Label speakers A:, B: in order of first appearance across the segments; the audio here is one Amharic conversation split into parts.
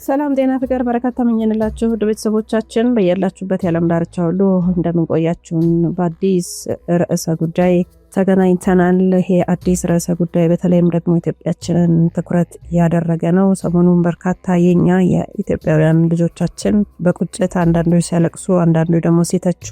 A: ሰላም ጤና ፍቅር በረከት ተመኘንላችሁ ውድ ቤተሰቦቻችን በየላችሁበት የዓለም ዳርቻ ሁሉ እንደምን ቆያችሁን። በአዲስ ርዕሰ ጉዳይ ተገናኝተናል። ይሄ አዲስ ርዕሰ ጉዳይ በተለይም ደግሞ ኢትዮጵያችንን ትኩረት ያደረገ ነው። ሰሞኑን በርካታ የኛ የኢትዮጵያውያን ልጆቻችን በቁጭት አንዳንዶች ሲያለቅሱ፣ አንዳንዶች ደግሞ ሲተቹ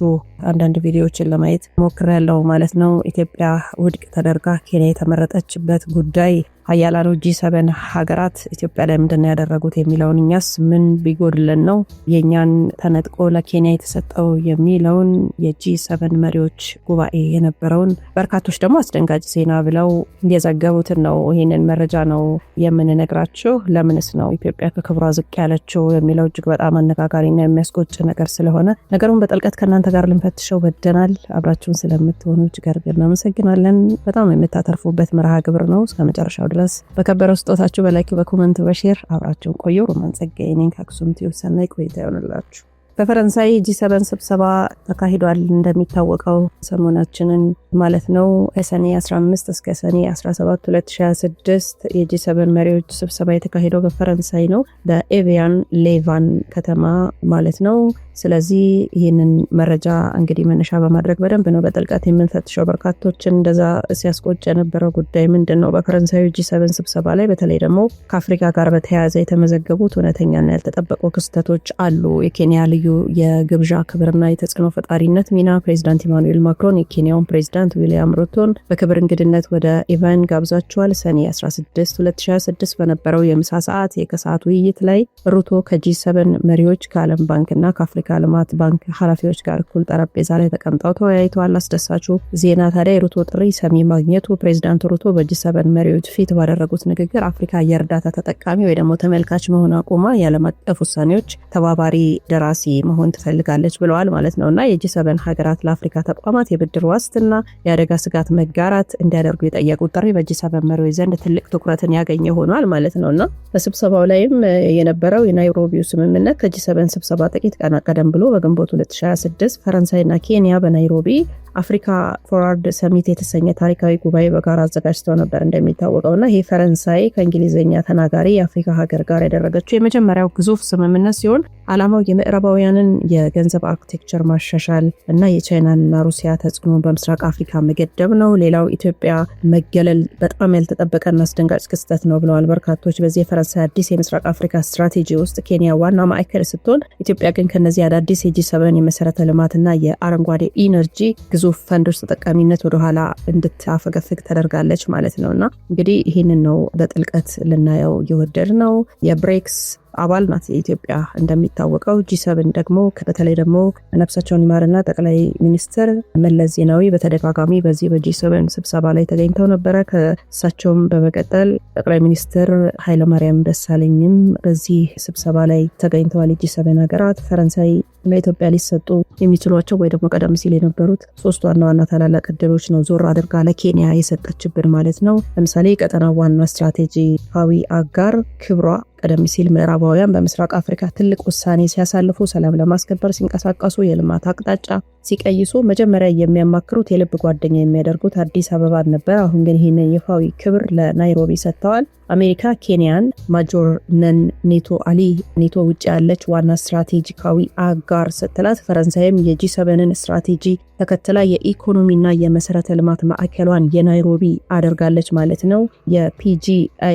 A: አንዳንድ ቪዲዮዎችን ለማየት ሞክሬያለሁ ማለት ነው። ኢትዮጵያ ውድቅ ተደርጋ ኬንያ የተመረጠችበት ጉዳይ ሀያላኑ G7 ሀገራት ኢትዮጵያ ላይ ምንድን ያደረጉት የሚለውን እኛስ ምን ቢጎድለን ነው የኛን ተነጥቆ ለኬንያ የተሰጠው የሚለውን የG7 መሪዎች ጉባኤ የነበረውን በርካቶች ደግሞ አስደንጋጭ ዜና ብለው እንደዘገቡትን ነው። ይሄንን መረጃ ነው የምንነግራችሁ። ለምንስ ነው ኢትዮጵያ ከክብሯ ዝቅ ያለችው የሚለው እጅግ በጣም አነጋጋሪና የሚያስቆጭ ነገር ስለሆነ ነገሩን በጥልቀት ከእናንተ ጋር ልንፈትሸው ወደናል። አብራችሁን ስለምትሆኑ እጅግ አድርገን እናመሰግናለን። በጣም የምታተርፉበት መርሃ ግብር ነው። እስከመጨረሻው ድረስ በከበረው ስጦታችሁ በላይክ በኮሜንት በሼር አብራችሁን ቆዩ። ሮማን ጸጋዬ ነኝ ከአክሱም ቲዩብ። ሰናይ ቆይታ ይሆንላችሁ። በፈረንሳይ G7 ስብሰባ ተካሂዷል። እንደሚታወቀው ሰሞናችንን ማለት ነው ከሰኔ 15 እስከ ሰኔ 17 2026 የG7 መሪዎች ስብሰባ የተካሄደው በፈረንሳይ ነው፣ በኤቪያን ሌቫን ከተማ ማለት ነው። ስለዚህ ይህንን መረጃ እንግዲህ መነሻ በማድረግ በደንብ ነው በጥልቀት የምንፈትሸው። በርካቶችን እንደዛ ሲያስቆጭ የነበረው ጉዳይ ምንድን ነው? በፈረንሳዩ G7 ስብሰባ ላይ በተለይ ደግሞ ከአፍሪካ ጋር በተያያዘ የተመዘገቡት እውነተኛና ያልተጠበቁ ክስተቶች አሉ። የኬንያ ልዩ የግብዣ ክብርና የተጽዕኖ ፈጣሪነት ሚና፣ ፕሬዚዳንት ኢማኑኤል ማክሮን የኬንያውን ፕሬዚዳንት ዊሊያም ሩቶን በክብር እንግድነት ወደ ኢቫን ጋብዛቸዋል። ሰኔ 16 2026 በነበረው የምሳ ሰዓት የከሰዓት ውይይት ላይ ሩቶ ከG7 መሪዎች ከዓለም ባንክና ከአፍሪካ ልማት ባንክ ኃላፊዎች ጋር እኩል ጠረጴዛ ላይ ተቀምጠው ተወያይተዋል። አስደሳቹ ዜና ታዲያ የሩቶ ጥሪ ሰሚ ማግኘቱ፣ ፕሬዚዳንት ሩቶ በG7 መሪዎች ፊት ባደረጉት ንግግር አፍሪካ የእርዳታ ተጠቃሚ ወይ ደግሞ ተመልካች መሆን አቁማ የዓለም አቀፍ ውሳኔዎች ተባባሪ ደራሲ መሆን ትፈልጋለች ብለዋል ማለት ነውና የG7 ሀገራት ለአፍሪካ ተቋማት የብድር ዋስትና፣ የአደጋ ስጋት መጋራት እንዲያደርጉ የጠየቁት ጥሪ በG7 መሪዎች ዘንድ ትልቅ ትኩረትን ያገኘ ሆኗል ማለት ነውና በስብሰባው ላይም የነበረው የናይሮቢው ስምምነት ከG7 ስብሰባ ጥቂት ቀናት ቀደም ብሎ በግንቦት 2026 ፈረንሳይና ኬንያ በናይሮቢ አፍሪካ ፎርዋርድ ሰሚት የተሰኘ ታሪካዊ ጉባኤ በጋራ አዘጋጅተው ነበር እንደሚታወቀውና ይሄ ፈረንሳይ ከእንግሊዝኛ ተናጋሪ የአፍሪካ ሀገር ጋር ያደረገችው የመጀመሪያው ግዙፍ ስምምነት ሲሆን ዓላማው የምዕራባውያንን የገንዘብ አርኪቴክቸር ማሻሻል እና የቻይናና ሩሲያ ተጽዕኖ በምስራቅ አፍሪካ መገደብ ነው። ሌላው ኢትዮጵያ መገለል በጣም ያልተጠበቀና አስደንጋጭ ክስተት ነው ብለዋል በርካቶች። በዚህ የፈረንሳይ አዲስ የምስራቅ አፍሪካ ስትራቴጂ ውስጥ ኬንያ ዋና ማዕከል ስትሆን ኢትዮጵያ ግን ከነዚህ አዳዲስ የG7 የመሰረተ ልማትና የአረንጓዴ ኢነርጂ ግዙፍ ፈንዶች ተጠቃሚነት ወደ ኋላ እንድታፈገፍግ ተደርጋለች ማለት ነውና እንግዲህ ይህንን ነው በጥልቀት ልናየው የወደድ ነው። የብሬክስ አባል ናት የኢትዮጵያ እንደሚታወቀው። G7 ደግሞ በተለይ ደግሞ ነፍሳቸውን ይማርና ጠቅላይ ሚኒስትር መለስ ዜናዊ በተደጋጋሚ በዚህ በG7 ስብሰባ ላይ ተገኝተው ነበረ። ከእሳቸውም በመቀጠል ጠቅላይ ሚኒስትር ኃይለማርያም ደሳለኝም በዚህ ስብሰባ ላይ ተገኝተዋል። የG7 ሀገራት ፈረንሳይ ለኢትዮጵያ ሊሰጡ የሚችሏቸው ወይ ደግሞ ቀደም ሲል የነበሩት ሶስት ዋና ዋና ታላላቅ እድሎች ነው ዞር አድርጋ ለኬንያ የሰጠችብን ማለት ነው። ለምሳሌ ቀጠና ዋና ስትራቴጂካዊ አጋር ክብሯ ቀደም ሲል ምዕራባውያን በምስራቅ አፍሪካ ትልቅ ውሳኔ ሲያሳልፉ፣ ሰላም ለማስከበር ሲንቀሳቀሱ፣ የልማት አቅጣጫ ሲቀይሱ መጀመሪያ የሚያማክሩት የልብ ጓደኛ የሚያደርጉት አዲስ አበባ ነበር። አሁን ግን ይህንን ይፋዊ ክብር ለናይሮቢ ሰጥተዋል። አሜሪካ ኬንያን ማጆር ነን ኔቶ አሊ ኔቶ ውጭ ያለች ዋና ስትራቴጂካዊ አጋር ስትላት፣ ፈረንሳይም የG7ን ስትራቴጂ ተከትላ የኢኮኖሚና የመሰረተ ልማት ማዕከሏን የናይሮቢ አደርጋለች ማለት ነው። የPGI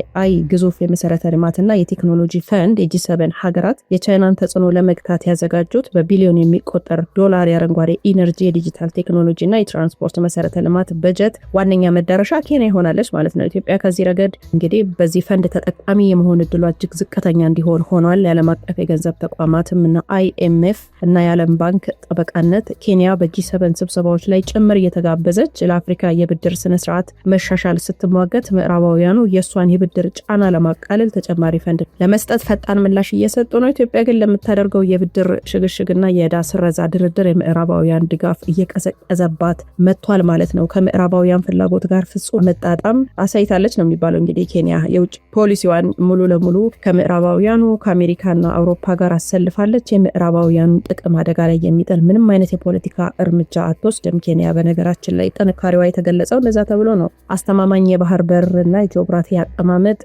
A: ግዙፍ የመሰረተ ልማትና የቴክኖሎጂ ፈንድ የG7 ሀገራት የቻይናን ተጽዕኖ ለመግታት ያዘጋጁት በቢሊዮን የሚቆጠር ዶላር የአረንጓዴ ኢነርጂ፣ የዲጂታል ቴክኖሎጂና የትራንስፖርት መሰረተ ልማት በጀት ዋነኛ መዳረሻ ኬንያ ይሆናለች ማለት ነው። ኢትዮጵያ ከዚህ ረገድ እንግዲህ በዚህ ፈንድ ተጠቃሚ የመሆን እድሏ እጅግ ዝቅተኛ እንዲሆን ሆኗል። የዓለም አቀፍ የገንዘብ ተቋማትም እና IMF እና የዓለም ባንክ ጠበቃነት ኬንያ በG7 ስብሰባዎች ላይ ጭምር እየተጋበዘች ለአፍሪካ የብድር ስነስርዓት መሻሻል ስትሟገት፣ ምዕራባውያኑ የእሷን የብድር ጫና ለማቃለል ተጨማሪ ፈንድ ለመስጠት ፈጣን ምላሽ እየሰጡ ነው። ኢትዮጵያ ግን ለምታደርገው የብድር ሽግሽግና የዕዳ ስረዛ ድርድር የምዕራባዊ የምዕራባውያን ድጋፍ እየቀዘቀዘባት መጥቷል ማለት ነው። ከምዕራባውያን ፍላጎት ጋር ፍጹም መጣጣም አሳይታለች ነው የሚባለው። እንግዲህ ኬንያ የውጭ ፖሊሲዋን ሙሉ ለሙሉ ከምዕራባውያኑ ከአሜሪካና አውሮፓ ጋር አሰልፋለች። የምዕራባውያኑ ጥቅም አደጋ ላይ የሚጥል ምንም አይነት የፖለቲካ እርምጃ አትወስድም ኬንያ። በነገራችን ላይ ጥንካሬዋ የተገለጸው እንደዛ ተብሎ ነው። አስተማማኝ የባህር በርና ኢትዮጵራቲ አቀማመጥ፣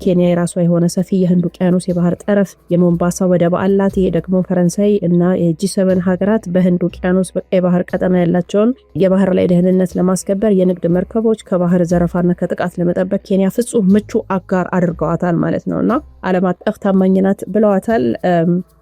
A: ኬንያ የራሷ የሆነ ሰፊ የህንድ ውቅያኖስ የባህር ጠረፍ፣ የሞምባሳ ወደብ አላት። ይሄ ደግሞ ፈረንሳይ እና የጂ7 ሀገራት በህንድ ውቅያኖስ በቀይ ባህር ቀጠና ያላቸውን የባህር ላይ ደህንነት ለማስከበር የንግድ መርከቦች ከባህር ዘረፋና ከጥቃት ለመጠበቅ ኬንያ ፍጹም ምቹ አጋር አድርገዋታል ማለት ነውና ዓለም አቀፍ ታማኝ ናት ብለዋታል።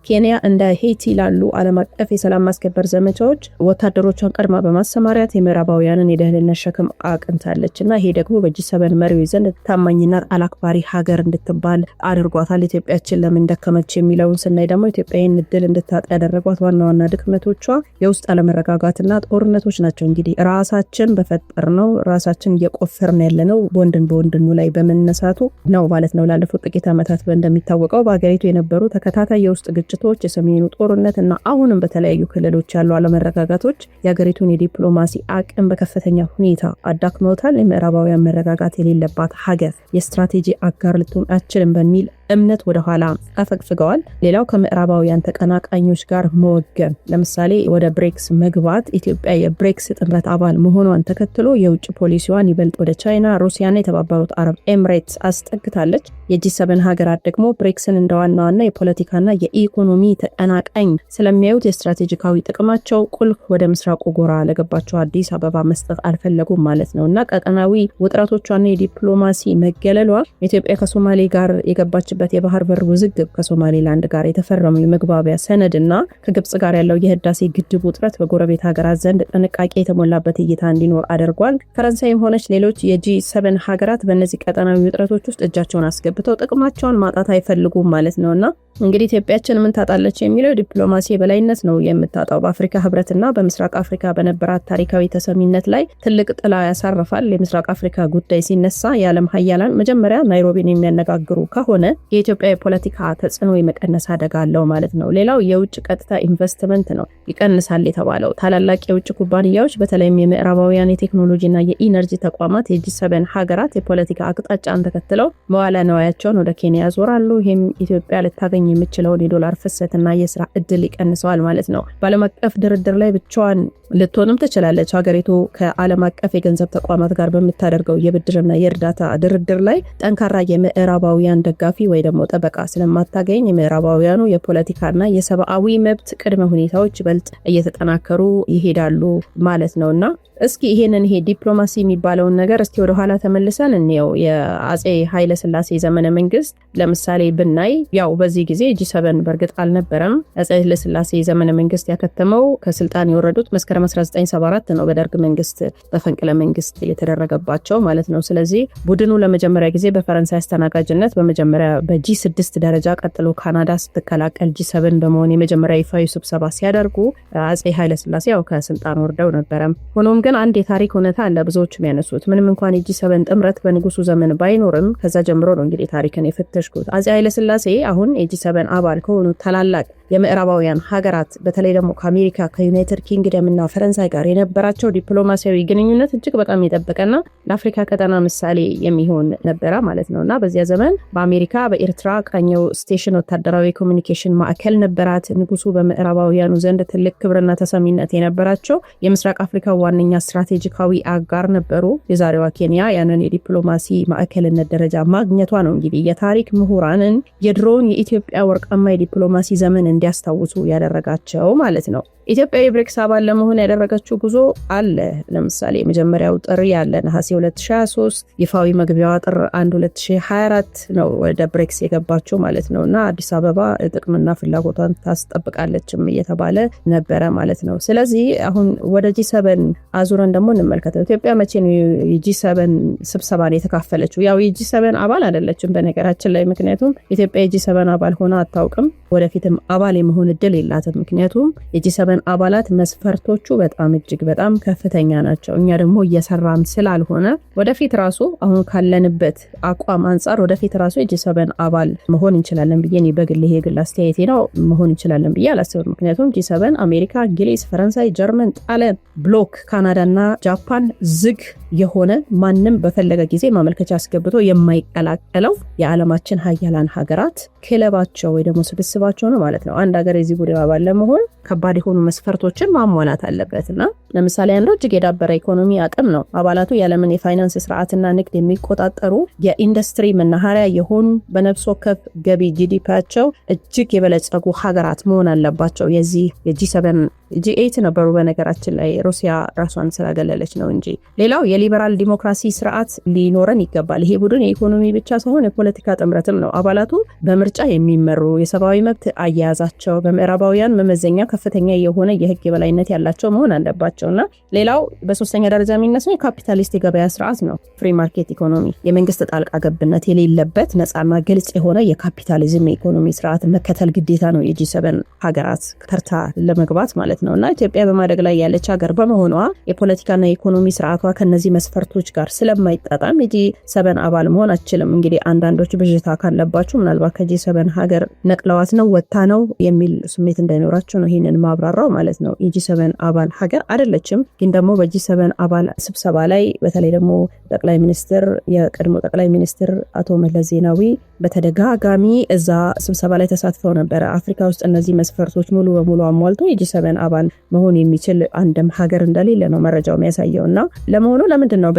A: ኬንያ እንደ ሄይቲ ላሉ ዓለም አቀፍ የሰላም ማስከበር ዘመቻዎች ወታደሮቿን ቀድማ በማሰማሪያት የምዕራባውያንን የደህንነት ሸክም አቅንታለችና ይሄ ደግሞ በጂ7 መሪዎች ዘንድ ታማኝና አላክባሪ ሀገር እንድትባል አድርጓታል። ኢትዮጵያችን ለምን ደከመች የሚለውን ስናይ ደግሞ ኢትዮጵያን እድል እንድታጣ ያደረጓት ዋና ዋና ድክመቶቿ የውስጥ አለመረጋጋትና ጦርነቶች ናቸው። እንግዲህ ራሳችን በፈጠርነው ራሳችን እየቆፈርን ያለነው በወንድሙ ላይ በመነሳቱ ነው ማለት ነው። ላለፉት ጥቂት ዓመታት እንደሚታወቀው በሀገሪቱ የነበሩ ተከታታይ የውስጥ ግጭቶች፣ የሰሜኑ ጦርነት እና አሁንም በተለያዩ ክልሎች ያሉ አለመረጋጋቶች የሀገሪቱን የዲፕሎማሲ አቅም በከፍተኛ ሁኔታ አዳክመውታል። የምዕራባውያን መረጋጋት የሌለባት ሀገር የስትራቴጂ አጋር ልትሆን አትችልም በሚል እምነት ወደ ኋላ አፈግፍገዋል። ሌላው ከምዕራባውያን ተቀናቃኞች ጋር መወገን፣ ለምሳሌ ወደ ብሬክስ መግባት። ኢትዮጵያ የብሬክስ ጥምረት አባል መሆኗን ተከትሎ የውጭ ፖሊሲዋን ይበልጥ ወደ ቻይና፣ ሩሲያና የተባበሩት አረብ ኤምሬትስ አስጠግታለች። የጂ7 ሀገራት ደግሞ ብሬክስን እንደ ዋና የፖለቲካና የኢኮኖሚ ተቀናቃኝ ስለሚያዩት የስትራቴጂካዊ ጥቅማቸው ቁልፍ ወደ ምስራቁ ጎራ ለገባቸው አዲስ አበባ መስጠት አልፈለጉም ማለት ነው እና ቀጠናዊ ውጥረቶቿና የዲፕሎማሲ መገለሏ ኢትዮጵያ ከሶማሌ ጋር የገባችበት የባህር በር ውዝግብ፣ ከሶማሌላንድ ጋር የተፈረመው የመግባቢያ ሰነድና ከግብጽ ጋር ያለው የህዳሴ ግድብ ውጥረት በጎረቤት ሀገራት ዘንድ ጥንቃቄ የተሞላበት እይታ እንዲኖር አድርጓል። ፈረንሳይም ሆነች ሌሎች የጂ7 ሀገራት በእነዚህ ቀጠናዊ ውጥረቶች ውስጥ እጃቸውን አስገብተው ጥቅማቸውን ማጣት አይፈልጉም ማለት ነውና እንግዲህ ኢትዮጵያችን ምን ታጣለች የሚለው ዲፕሎማሲ የበላይነት ነው የምታጣው። በአፍሪካ ህብረትና በምስራቅ አፍሪካ በነበራት ታሪካዊ ተሰሚነት ላይ ትልቅ ጥላ ያሳርፋል። የምስራቅ አፍሪካ ጉዳይ ሲነሳ የዓለም ሀያላን መጀመሪያ ናይሮቢን የሚያነጋግሩ ከሆነ የኢትዮጵያ የፖለቲካ ተጽዕኖ የመቀነስ አደጋ አለው ማለት ነው። ሌላው የውጭ ቀጥታ ኢንቨስትመንት ነው ይቀንሳል የተባለው። ታላላቅ የውጭ ኩባንያዎች በተለይም የምዕራባውያን የቴክኖሎጂና የኢነርጂ ተቋማት የጂ7 ሀገራት የፖለቲካ አቅጣጫን ተከትለው መዋለ ንዋያቸውን ወደ ኬንያ ያዞራሉ። ይህም ኢትዮጵያ ልታገኝ የምችለውን የዶላር ፍሰትና የስራ እድል ይቀንሰዋል ማለት ነው። በዓለም አቀፍ ድርድር ላይ ብቻዋን ልትሆንም ትችላለች። ሀገሪቱ ከዓለም አቀፍ የገንዘብ ተቋማት ጋር በምታደርገው የብድርና የእርዳታ ድርድር ላይ ጠንካራ የምዕራባውያን ደጋፊ ወይ ደግሞ ጠበቃ ስለማታገኝ የምዕራባውያኑ የፖለቲካና የሰብአዊ መብት ቅድመ ሁኔታዎች ይበልጥ እየተጠናከሩ ይሄዳሉ ማለት ነውና እስኪ ይሄ ዲፕሎማሲ የሚባለውን ነገር እስኪ ወደ ኋላ ተመልሰን እንየው። የአጼ ኃይለ ሥላሴ ዘመነ መንግስት ለምሳሌ ብናይ ያው በዚህ ጊዜ ጂ7 በርግጥ አልነበረም። አጼ ኃይለ ሥላሴ ዘመነ መንግስት ያከተመው ከስልጣን የወረዱት መስከረም 1974 ነው። በደርግ መንግስት በፈንቅለ መንግስት የተደረገባቸው ማለት ነው። ስለዚህ ቡድኑ ለመጀመሪያ ጊዜ በፈረንሳይ አስተናጋጅነት በመጀመሪያ በጂ6 ደረጃ ቀጥሎ ካናዳ ስትቀላቀል ጂ7 በመሆን የመጀመሪያ ይፋዊ ስብሰባ ሲያደርጉ አጼ ኃይለ ሥላሴ ያው ከስልጣን ወርደው ነበረ። ሆኖም ግን አንድ የታሪክ እውነታ አለ ብዙዎች የሚያነሱት። ምንም እንኳን የጂ7 ጥምረት በንጉሱ ዘመን ባይኖርም ከዛ ጀምሮ ነው እንግዲህ ታሪክን የፈተሽኩት። አጼ ኃይለ ሥላሴ አሁን የጂ7 አባል ከሆኑ ታላላቅ የምዕራባውያን ሀገራት በተለይ ደግሞ ከአሜሪካ ከዩናይትድ ኪንግደም እና ፈረንሳይ ጋር የነበራቸው ዲፕሎማሲያዊ ግንኙነት እጅግ በጣም የጠበቀና ለአፍሪካ ቀጠና ምሳሌ የሚሆን ነበረ ማለት ነውና በዚያ ዘመን በአሜሪካ በኤርትራ ቃኘው ስቴሽን ወታደራዊ ኮሚኒኬሽን ማዕከል ነበራት። ንጉሱ በምዕራባውያኑ ዘንድ ትልቅ ክብርና ተሰሚነት የነበራቸው የምስራቅ አፍሪካ ዋነኛ ስትራቴጂካዊ አጋር ነበሩ። የዛሬዋ ኬንያ ያንን የዲፕሎማሲ ማዕከልነት ደረጃ ማግኘቷ ነው እንግዲህ የታሪክ ምሁራንን የድሮውን የኢትዮጵያ ወርቃማ የዲፕሎማሲ ዘመን እንዲያስታውሱ ያደረጋቸው ማለት ነው። ኢትዮጵያ የብሬክስ አባል ለመሆን ያደረገችው ጉዞ አለ። ለምሳሌ የመጀመሪያው ጥሪ ያለ ነሐሴ 2023፣ ይፋዊ መግቢያዋ ጥር 1 2024 ነው ወደ ብሬክስ የገባችው ማለት ነውና አዲስ አበባ ጥቅምና ፍላጎቷን ታስጠብቃለችም እየተባለ ነበረ ማለት ነው። ስለዚህ አሁን ወደ ጂ7 አዙረን ደግሞ እንመልከተው። ኢትዮጵያ መቼ ነው የጂ7 ስብሰባን የተካፈለችው? ያው የጂ7 አባል አይደለችም በነገራችን ላይ። ምክንያቱም ኢትዮጵያ የጂ7 አባል ሆና አታውቅም፣ ወደፊትም አባል የመሆን እድል የላትም። ምክንያቱም የጂ7 አባላት መስፈርቶቹ በጣም እጅግ በጣም ከፍተኛ ናቸው። እኛ ደግሞ እየሰራን ስላልሆነ ወደፊት ራሱ አሁን ካለንበት አቋም አንጻር ወደፊት ራሱ የጂ7 አባል መሆን እንችላለን ብዬ በግል ይሄ ግል አስተያየቴ ነው መሆን እንችላለን ብዬ አላስብም። ምክንያቱም ጂ7 አሜሪካ፣ እንግሊዝ፣ ፈረንሳይ፣ ጀርመን፣ ጣሊያን፣ ብሎክ፣ ካናዳና ጃፓን ዝግ የሆነ ማንም በፈለገ ጊዜ ማመልከቻ አስገብቶ የማይቀላቀለው የዓለማችን ሀያላን ሀገራት ክለባቸው ወይ ደግሞ ስብስባቸው ነው ማለት ነው። አንድ ሀገር የዚህ ቡድን አባል ለመሆን ከባድ የሆኑ መስፈርቶችን ማሟላት አለበትና ለምሳሌ አንዱ እጅግ የዳበረ ኢኮኖሚ አቅም ነው። አባላቱ የዓለምን የፋይናንስ ስርዓትና ንግድ የሚቆጣጠሩ የኢንዱስትሪ መናኸሪያ የሆኑ በነፍስ ወከፍ ገቢ ጂዲፒያቸው እጅግ የበለጸጉ ሀገራት መሆን አለባቸው። የዚህ የጂ7 G8 ነበሩ በነገራችን ላይ ሩሲያ ራሷን ስላገለለች ነው እንጂ። ሌላው የሊበራል ዲሞክራሲ ስርዓት ሊኖረን ይገባል። ይሄ ቡድን የኢኮኖሚ ብቻ ሳይሆን የፖለቲካ ጥምረትም ነው። አባላቱ በምርጫ የሚመሩ የሰብአዊ መብት አያያዛቸው በምዕራባውያን መመዘኛ ከፍተኛ የሆነ የህግ የበላይነት ያላቸው መሆን አለባቸውና ሌላው በሶስተኛ ደረጃ የሚነሳው የካፒታሊስት የገበያ ስርዓት ነው። ፍሪ ማርኬት ኢኮኖሚ፣ የመንግስት ጣልቃ ገብነት የሌለበት ነፃና ግልጽ የሆነ የካፒታሊዝም የኢኮኖሚ ስርዓት መከተል ግዴታ ነው የጂ7 ሀገራት ተርታ ለመግባት ማለት ነውና ኢትዮጵያ በማደግ ላይ ያለች ሀገር በመሆኗ የፖለቲካና የኢኮኖሚ ስርዓቷ ከነዚህ መስፈርቶች ጋር ስለማይጣጣም የጂ7 አባል መሆን አትችልም። እንግዲህ አንዳንዶች ብዥታ ካለባችሁ ምናልባት ከጂ7 ሀገር ነቅለዋት ነው ወጣ ነው የሚል ስሜት እንዳይኖራቸው ነው ይህንን ማብራራው ማለት ነው። የጂ7 አባል ሀገር አይደለችም። ግን ደግሞ በጂ7 አባል ስብሰባ ላይ በተለይ ደግሞ ጠቅላይ ሚኒስትር የቀድሞ ጠቅላይ ሚኒስትር አቶ መለስ ዜናዊ በተደጋጋሚ እዛ ስብሰባ ላይ ተሳትፈው ነበረ። አፍሪካ ውስጥ እነዚህ መስፈርቶች ሙሉ በሙሉ አሟልቶ የጂ7 አባል መሆን የሚችል አንድም ሀገር እንደሌለ ነው መረጃው የሚያሳየውና ለመሆኑ ለምንድን ነው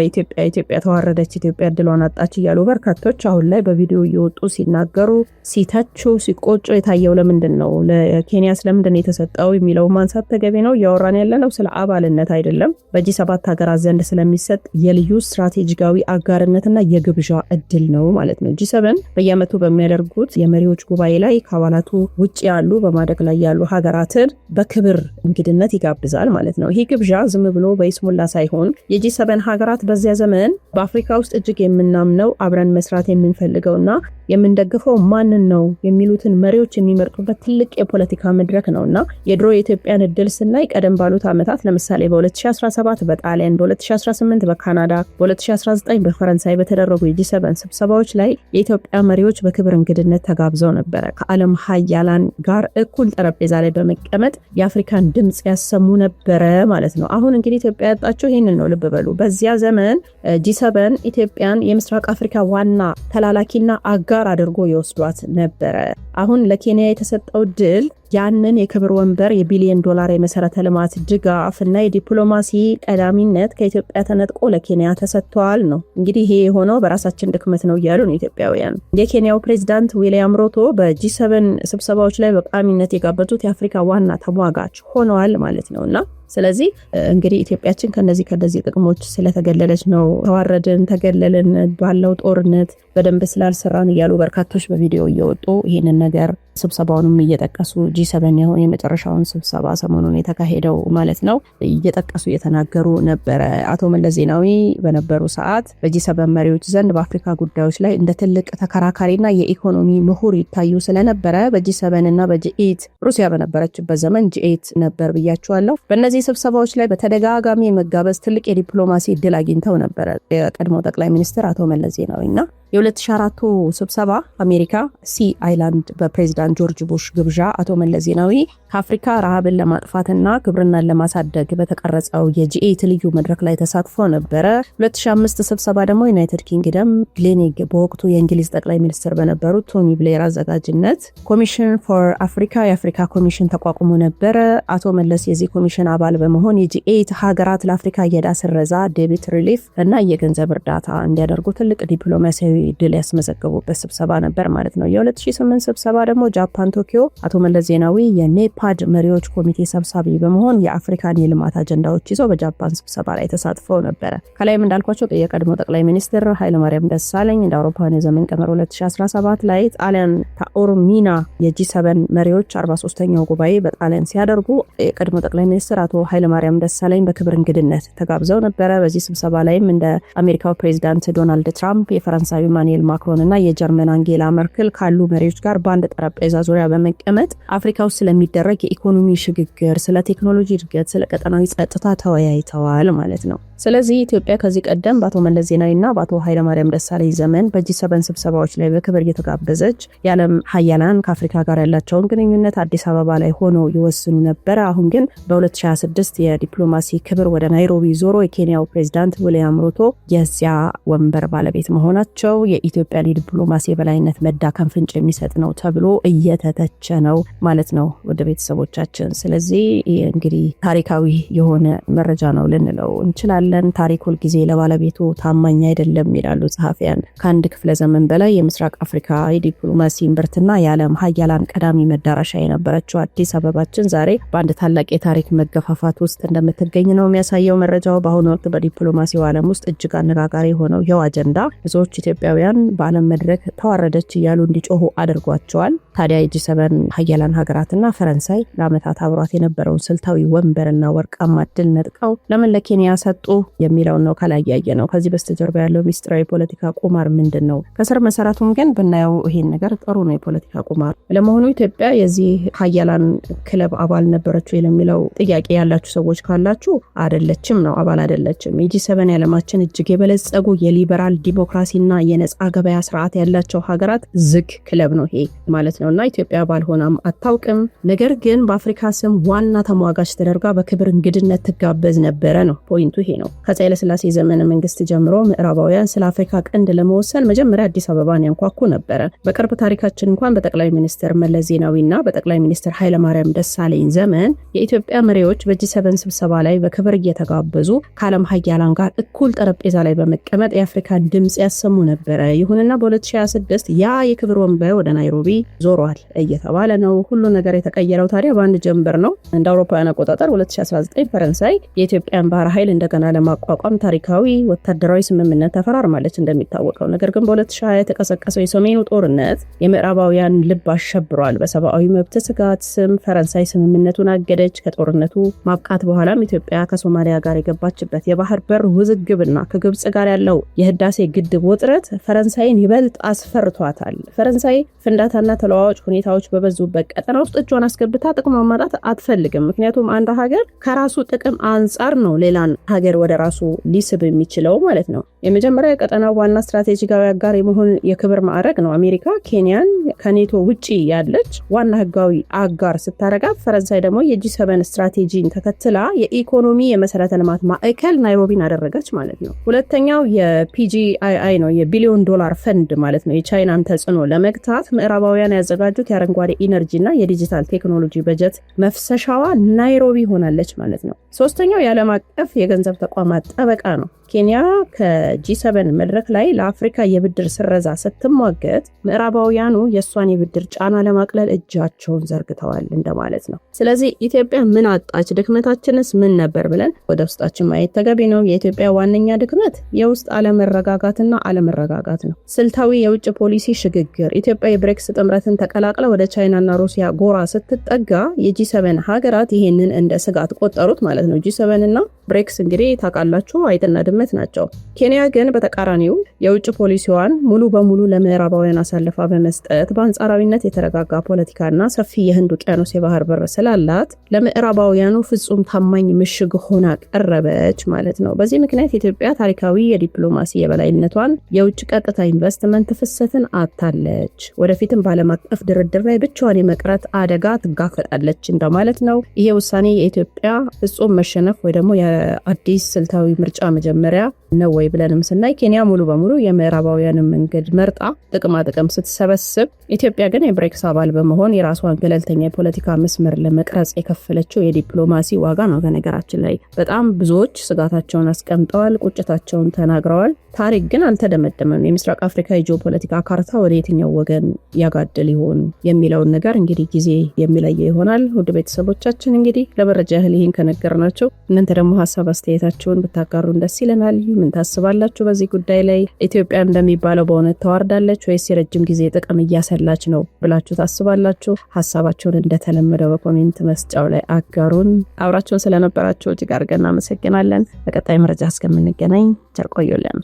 A: ኢትዮጵያ ተዋረደች፣ ኢትዮጵያ እድሏን አጣች እያሉ በርካቶች አሁን ላይ በቪዲዮ እየወጡ ሲናገሩ፣ ሲተቹ፣ ሲቆጩ የታየው ለምንድን ነው? ለኬንያ ስለምንድን ነው የተሰጠው የሚለው ማንሳት ተገቢ ነው። እያወራን ያለነው ስለ አባልነት አይደለም። በጂ7 ሀገራት ዘንድ ስለሚሰጥ የልዩ ስትራቴጂካዊ አጋርነትና የግብዣ እድል ነው ማለት ነው። ጂ7 በየዓመቱ በሚያደርጉት የመሪዎች ጉባኤ ላይ ከአባላቱ ውጭ ያሉ በማደግ ላይ ያሉ ሀገራትን በክብር እንግድነት ይጋብዛል ማለት ነው። ይህ ግብዣ ዝም ብሎ በይስሙላ ሳይሆን የጂ7 ሀገራት በዚያ ዘመን በአፍሪካ ውስጥ እጅግ የምናምነው አብረን መስራት የምንፈልገውና የምንደግፈው ማንን ነው የሚሉትን መሪዎች የሚመርጡበት ትልቅ የፖለቲካ መድረክ ነውና የድሮ የኢትዮጵያን እድል ስናይ ቀደም ባሉት ዓመታት ለምሳሌ በ2017 በጣሊያን፣ በ2018 በካናዳ፣ በ2019 በፈረንሳይ በተደረጉ የጂ7 ስብሰባዎች ላይ የኢትዮጵያ መሪዎች በክብር እንግድነት ተጋብዘው ነበረ። ከዓለም ሀያላን ጋር እኩል ጠረጴዛ ላይ በመቀመጥ የአፍሪካን ድምጽ ያሰሙ ነበረ ማለት ነው። አሁን እንግዲህ ኢትዮጵያ ያጣቸው ይህንን ነው። ልብ በሉ። በዚያ ዘመን ጂ7 ኢትዮጵያን የምስራቅ አፍሪካ ዋና ተላላኪና አጋር አድርጎ ይወስዷት ነበረ። አሁን ለኬንያ የተሰጠው ድል ያንን የክብር ወንበር የቢሊዮን ዶላር የመሰረተ ልማት ድጋፍ እና የዲፕሎማሲ ቀዳሚነት ከኢትዮጵያ ተነጥቆ ለኬንያ ተሰጥቷል ነው። እንግዲህ ይሄ የሆነው በራሳችን ድክመት ነው እያሉ ነው ኢትዮጵያውያን። የኬንያው ፕሬዚዳንት ዊሊያም ሩቶ በጂ7 ስብሰባዎች ላይ በቋሚነት የጋበዙት የአፍሪካ ዋና ተሟጋች ሆነዋል ማለት ነውና ስለዚህ እንግዲህ ኢትዮጵያችን ከነዚህ ጥቅሞች ስለተገለለች ነው ተዋረድን፣ ተገለልን፣ ባለው ጦርነት በደንብ ስላልሰራን እያሉ በርካቶች በቪዲዮ እየወጡ ይህንን ነገር ስብሰባውንም እየጠቀሱ ጂ7 የሆነ የመጨረሻውን ስብሰባ ሰሞኑን የተካሄደው ማለት ነው እየጠቀሱ እየተናገሩ ነበረ። አቶ መለስ ዜናዊ በነበሩ ሰዓት በጂ7 መሪዎች ዘንድ በአፍሪካ ጉዳዮች ላይ እንደ ትልቅ ተከራካሪና የኢኮኖሚ ምሁር ይታዩ ስለነበረ በጂ7 እና በጂ8 ሩሲያ በነበረችበት ዘመን ጂ8 ነበር ብያቸዋለሁ። በእነዚህ ስብሰባዎች ላይ በተደጋጋሚ መጋበዝ ትልቅ የዲፕሎማሲ እድል አግኝተው ነበረ የቀድሞ ጠቅላይ ሚኒስትር አቶ መለስ ዜናዊና የ2004 ስብሰባ አሜሪካ ሲ አይላንድ በፕሬዚዳንት ጆርጅ ቡሽ ግብዣ አቶ መለስ ዜናዊ ከአፍሪካ ረሃብን ለማጥፋትና ግብርናን ለማሳደግ በተቀረጸው የጂ8 ልዩ መድረክ ላይ ተሳትፎ ነበረ። 2005 ስብሰባ ደግሞ ዩናይትድ ኪንግደም ግሌኒግ በወቅቱ የእንግሊዝ ጠቅላይ ሚኒስትር በነበሩት ቶኒ ብሌር አዘጋጅነት ኮሚሽን ፎር አፍሪካ የአፍሪካ ኮሚሽን ተቋቁሞ ነበረ። አቶ መለስ የዚህ ኮሚሽን አባል በመሆን የጂ8 ሀገራት ለአፍሪካ የዕዳ ስረዛ፣ ዴቢት ሪሊፍ እና የገንዘብ እርዳታ እንዲያደርጉ ትልቅ ዲፕሎማሲያዊ ድል ያስመዘገቡበት ስብሰባ ነበር ማለት ነው። የ2008 ስብሰባ ደግሞ ጃፓን ቶኪዮ አቶ መለስ ዜናዊ የኔፓድ መሪዎች ኮሚቴ ሰብሳቢ በመሆን የአፍሪካን የልማት አጀንዳዎች ይዘው በጃፓን ስብሰባ ላይ ተሳትፈው ነበረ። ከላይም እንዳልኳቸው የቀድሞ ጠቅላይ ሚኒስትር ኃይለማርያም ደሳለኝ እንደ አውሮፓውያን የዘመን ቀመር 2017 ላይ ጣሊያን ታኦርሚና የጂ7 መሪዎች 43ኛው ጉባኤ በጣሊያን ሲያደርጉ የቀድሞ ጠቅላይ ሚኒስትር አቶ ኃይለማርያም ደሳለኝ በክብር እንግድነት ተጋብዘው ነበረ። በዚህ ስብሰባ ላይም እንደ አሜሪካው ፕሬዚዳንት ዶናልድ ትራምፕ፣ የፈረንሳዩ ኢማኑኤል ማክሮን እና የጀርመን አንጌላ መርክል ካሉ መሪዎች ጋር በአንድ ጠረጴዛ ዙሪያ በመቀመጥ አፍሪካ ውስጥ ስለሚደረግ የኢኮኖሚ ሽግግር፣ ስለ ቴክኖሎጂ እድገት፣ ስለ ቀጠናዊ ጸጥታ ተወያይተዋል ማለት ነው። ስለዚህ ኢትዮጵያ ከዚህ ቀደም በአቶ መለስ ዜናዊና በአቶ ኃይለማርያም ደሳለኝ ዘመን በጂ7 ስብሰባዎች ላይ በክብር እየተጋበዘች የዓለም ሀያላን ከአፍሪካ ጋር ያላቸውን ግንኙነት አዲስ አበባ ላይ ሆነው ይወስኑ ነበር። አሁን ግን በ2026 የዲፕሎማሲ ክብር ወደ ናይሮቢ ዞሮ የኬንያው ፕሬዚዳንት ዊሊያም ሩቶ የዚያ ወንበር ባለቤት መሆናቸው የኢትዮጵያን የዲፕሎማሲ የበላይነት መዳከም ፍንጭ የሚሰጥ ነው ተብሎ እየተተቸ ነው ማለት ነው ወደ ቤተሰቦቻችን። ስለዚህ እንግዲህ ታሪካዊ የሆነ መረጃ ነው ልንለው እንችላለን። ታሪክ ሁል ጊዜ ለባለቤቱ ታማኝ አይደለም ይላሉ ጸሐፊያን። ከአንድ ክፍለ ዘመን በላይ የምስራቅ አፍሪካ የዲፕሎማሲ እምብርትና የዓለም ሀያላን ቀዳሚ መዳረሻ የነበረችው አዲስ አበባችን ዛሬ በአንድ ታላቅ የታሪክ መገፋፋት ውስጥ እንደምትገኝ ነው የሚያሳየው መረጃው። በአሁኑ ወቅት በዲፕሎማሲው ዓለም ውስጥ እጅግ አነጋጋሪ የሆነው ይኸው አጀንዳ ብዙዎች ኢትዮጵያውያን በዓለም መድረክ ተዋረደች እያሉ እንዲጮሁ አድርጓቸዋል። ታዲያ የጂ7 ሀያላን ሀገራትና ፈረንሳይ ለዓመታት አብሯት የነበረውን ስልታዊ ወንበርና ወርቃማ ድል ነጥቀው ለምን ለኬንያ ሰጡ የሚለውን ነው ከላይ ያየ ነው። ከዚህ በስተጀርባ ያለው ሚስጥራዊ ፖለቲካ ቁማር ምንድን ነው? ከስር መሰረቱም ግን ብናየው ይሄን ነገር ጥሩ ነው። የፖለቲካ ቁማር ለመሆኑ ኢትዮጵያ የዚህ ሀያላን ክለብ አባል ነበረችው የሚለው ጥያቄ ያላችሁ ሰዎች ካላችሁ አይደለችም ነው፣ አባል አይደለችም። የጂ7 የዓለማችን እጅግ የበለጸጉ የሊበራል ዲሞክራሲና የነጻ ገበያ ስርዓት ያላቸው ሀገራት ዝግ ክለብ ነው ይሄ ማለት ነውና ኢትዮጵያ አባል ሆናም አታውቅም። ነገር ግን በአፍሪካ ስም ዋና ተሟጋች ተደርጋ በክብር እንግድነት ትጋበዝ ነበረ ነው ፖይንቱ ይሄ ነው። ከአፄ ኃይለ ሥላሴ ዘመነ መንግስት ጀምሮ ምዕራባውያን ስለ አፍሪካ ቀንድ ለመወሰን መጀመሪያ አዲስ አበባን ያንኳኩ ነበረ። በቅርብ ታሪካችን እንኳን በጠቅላይ ሚኒስትር መለስ ዜናዊና በጠቅላይ ሚኒስትር ኃይለማርያም ደሳለኝ ዘመን የኢትዮጵያ መሪዎች በጂ7 ስብሰባ ላይ በክብር እየተጋበዙ ከዓለም ሀያላን ጋር እኩል ጠረጴዛ ላይ በመቀመጥ የአፍሪካን ድምጽ ያሰሙ ነበረ። ይሁንና በ2026 ያ የክብር ወንበር ወደ ናይሮቢ ዞሯል እየተባለ ነው። ሁሉ ነገር የተቀየረው ታዲያ በአንድ ጀንበር ነው። እንደ አውሮፓውያን አቆጣጠር 2019 ፈረንሳይ የኢትዮጵያን ባህር ኃይል እንደገና ለማቋቋም ታሪካዊ ወታደራዊ ስምምነት ተፈራርማለች እንደሚታወቀው። ነገር ግን በ2020 የተቀሰቀሰው የሰሜኑ ጦርነት የምዕራባውያን ልብ አሸብሯል። በሰብአዊ መብት ስጋት ስም ፈረንሳይ ስምምነቱን አገደች። ከጦርነቱ ማብቃት በኋላም ኢትዮጵያ ከሶማሊያ ጋር የገባችበት የባህር በር ውዝግብና ከግብጽ ጋር ያለው የህዳሴ ግድብ ውጥረት ፈረንሳይን ይበልጥ አስፈርቷታል። ፈረንሳይ ፍንዳታና ተለዋዋጭ ሁኔታዎች በበዙበት ቀጠና ውስጥ እጇን አስገብታ ጥቅሟን ማጣት አትፈልግም። ምክንያቱም አንድ ሀገር ከራሱ ጥቅም አንጻር ነው ሌላን ሀገር ወደ ራሱ ሊስብ የሚችለው ማለት ነው። የመጀመሪያ የቀጠናው ዋና ስትራቴጂካዊ አጋር የመሆን የክብር ማዕረግ ነው። አሜሪካ ኬንያን ከኔቶ ውጪ ያለች ዋና ህጋዊ አጋር ስታረጋት፣ ፈረንሳይ ደግሞ የጂ7 ስትራቴጂን ተከትላ የኢኮኖሚ የመሰረተ ልማት ማዕከል ናይሮቢን አደረገች ማለት ነው። ሁለተኛው የፒጂአይአይ ነው፣ የቢሊዮን ዶላር ፈንድ ማለት ነው። የቻይናን ተጽዕኖ ለመግታት ምዕራባውያን ያዘጋጁት የአረንጓዴ ኢነርጂና የዲጂታል ቴክኖሎጂ በጀት መፍሰሻዋ ናይሮቢ ሆናለች ማለት ነው። ሶስተኛው የዓለም አቀፍ የገንዘብ ተቋማት ጠበቃ ነው። ኬንያ ከጂ7 መድረክ ላይ ለአፍሪካ የብድር ስረዛ ስትሟገት ምዕራባውያኑ የእሷን የብድር ጫና ለማቅለል እጃቸውን ዘርግተዋል እንደማለት ነው። ስለዚህ ኢትዮጵያ ምን አጣች? ድክመታችንስ ምን ነበር ብለን ወደ ውስጣችን ማየት ተገቢ ነው። የኢትዮጵያ ዋነኛ ድክመት የውስጥ አለመረጋጋትና አለመረጋጋት ነው። ስልታዊ የውጭ ፖሊሲ ሽግግር። ኢትዮጵያ የብሬክስ ጥምረትን ተቀላቅለ ወደ ቻይናና ሩሲያ ጎራ ስትጠጋ የጂ7 ሀገራት ይሄንን እንደ ስጋት ቆጠሩት ማለት ነው። ጂ7 እና ብሬክስ እንግዲህ ታውቃላችሁ አይጥና ድመት ናቸው። ኬንያ ግን በተቃራኒው የውጭ ፖሊሲዋን ሙሉ በሙሉ ለምዕራባውያን አሳልፋ በመስጠት በአንጻራዊነት የተረጋጋ ፖለቲካና ሰፊ የህንድ ውቅያኖስ የባህር በር ስላላት ለምዕራባውያኑ ፍጹም ታማኝ ምሽግ ሆና ቀረበች ማለት ነው። በዚህ ምክንያት ኢትዮጵያ ታሪካዊ የዲፕሎማሲ የበላይነቷን፣ የውጭ ቀጥታ ኢንቨስትመንት ፍሰትን አታለች። ወደፊትም በዓለም አቀፍ ድርድር ላይ ብቻዋን የመቅረት አደጋ ትጋፈጣለች እንደማለት ነው። ይሄ ውሳኔ የኢትዮጵያ ፍጹም መሸነፍ ወይ ደግሞ የአዲስ ስልታዊ ምርጫ መጀመሪያ ነው ወይ ብለንም ስናይ ኬንያ ሙሉ በሙሉ የምዕራባውያንን መንገድ መርጣ ጥቅም ስትሰበስብ፣ ኢትዮጵያ ግን የብሬክስ አባል በመሆን የራሷን ገለልተኛ የፖለቲካ መስመር ለመቅረጽ የከፈለችው የዲፕሎማሲ ዋጋ ነው። በነገራችን ላይ በጣም ብዙዎች ስጋታቸውን አስቀምጠዋል፣ ቁጭታቸውን ተናግረዋል። ታሪክ ግን አልተደመደመም። የምስራቅ አፍሪካ የጂኦፖለቲካ ካርታ ወደ የትኛው ወገን ያጋድል ይሆን የሚለውን ነገር እንግዲህ ጊዜ የሚለየ ይሆናል። ውድ ቤተሰቦቻችን እንግዲህ ለመረጃ ያህል ይህን ከነገርናቸው እናንተ ደግሞ ሀሳብ አስተያየታችሁን ብታጋሩን ደስ ይለናል። ምን ታስባላችሁ በዚህ ጉዳይ ላይ? ኢትዮጵያ እንደሚባለው በእውነት ተዋርዳለች ወይስ የረጅም ጊዜ ጥቅም እያሰላች ነው ብላችሁ ታስባላችሁ? ሀሳባችሁን እንደተለመደው በኮሜንት መስጫው ላይ አጋሩን። አብራችሁን ስለነበራችሁ እጅግ አድርገን እናመሰግናለን። በቀጣይ መረጃ እስከምንገናኝ ቸር ቆዩልን።